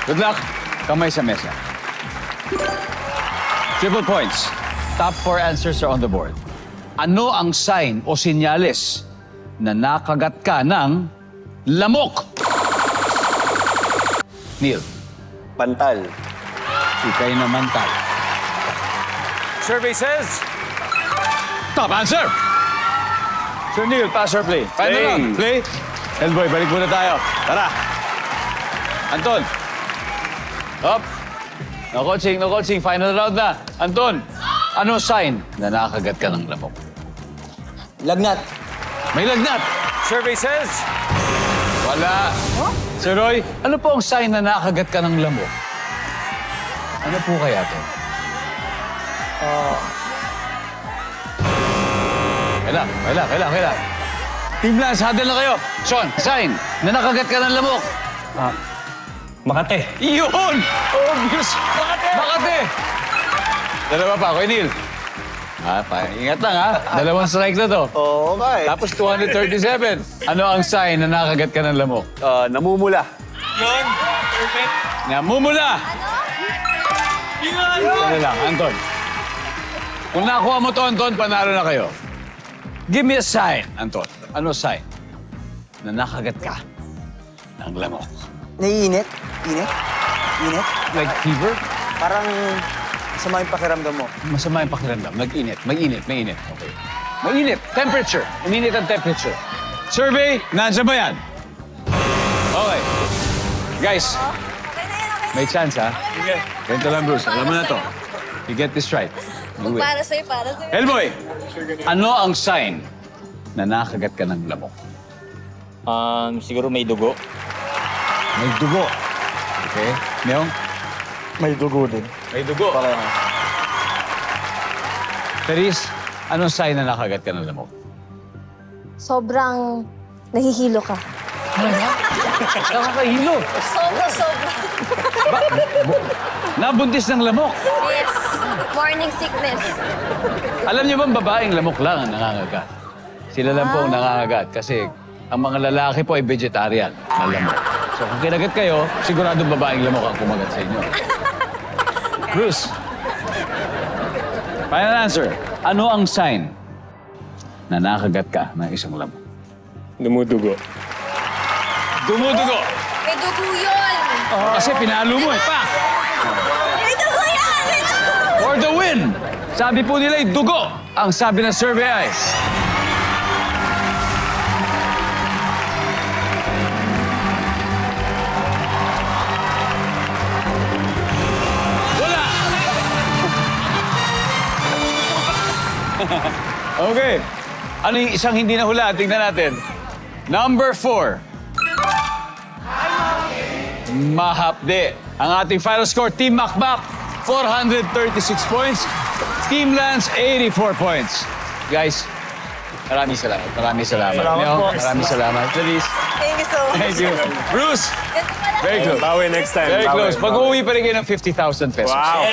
Good luck. Kamay sa mesa. Triple points. Top 4 answers are on the board. Ano ang sign o senyales na nakagat ka ng lamok? Neil. Pantal. Ikay naman tal. Survey says... Top answer! Sir Neil, pass or play? Final Play. round. Play. Elboy, balik muna tayo. Tara. Anton. Up. No coaching. Final round na. Anton, ano sign na nakagat ka ng lamok? Lagnat. May lagnat. Survey says... Wala. Sir Roy, ano po ang sign na nakagat ka ng lamok? Ano po kaya to? Kailan. Team Lance, huddle na kayo. Sean, sign na nakagat ka ng lamok. Makate. Iyon! Obvious! Makate! Dalawa pa, Kuya Neil. Ingat lang ha. Dalawang strike na to. Oo nga eh. Tapos 237. Ano ang sign na nakagat ka ng lamok? Namumula. Yun. Perfect. Namumula! Yun. Ano lang, Anton. Kung nakuha mo to, Anton, panalo na kayo. Give me a sign, Anton. Ano sign na nakagat ka ng lamok? Naiinit? Init? Like fever? Parang masama yung pakiramdam mo. Masama yung pakiramdam. Nag-init. Mainit. Okay. Mainit. Temperature. Uminit ang temperature. Survey, nandiyan ba yan? Okay. Guys, may chance ha? Sige. Ganito lang, Bruce. Alam mo na to. You get this right. You win. Para sa'yo. Elboy, ano ang sign na nakagat ka ng lamok? Siguro may dugo. May dugo. Okay. Meong? May dugo din. May dugo. Teres, anong sign na nakagat ka ng lamok? Sobrang nahihilo ka. Nakakahilo. Sobra. Nabuntis ng lamok. Yes. Morning sickness. Alam niyo bang babaeng lamok lang ang nangangagat? Sila lang po ang nangangagat kasi ang mga lalaki po ay vegetarian na lamok. So kung kinagat kayo, siguradong babaeng lamok ang kumagat sa inyo. Bruce. Final answer. Ano ang sign na nakagat ka ng isang lamok? Dumudugo. Dumudugo. May dugo yun. Kasi pinalo mo eh. Pak! May dugo yan! May dugo! For the win! Sabi po nila ay dugo. Ang sabi ng survey ay... Wala! Okay. Ano yung isang hindi nahula? Tingnan natin. Number 4. Mahapde. Ang ating final score, Team Makmak, 436 points. Team Lance, 84 points. Guys, maraming salamat. Maraming salamat. Maraming salamat. Please. Thank you so much. Thank you. Bruce, Ganito pala. very close. Bawi next time. Very Bawi. close. Pag-uwi pa rin kayo ng 50,000 pesos. Wow.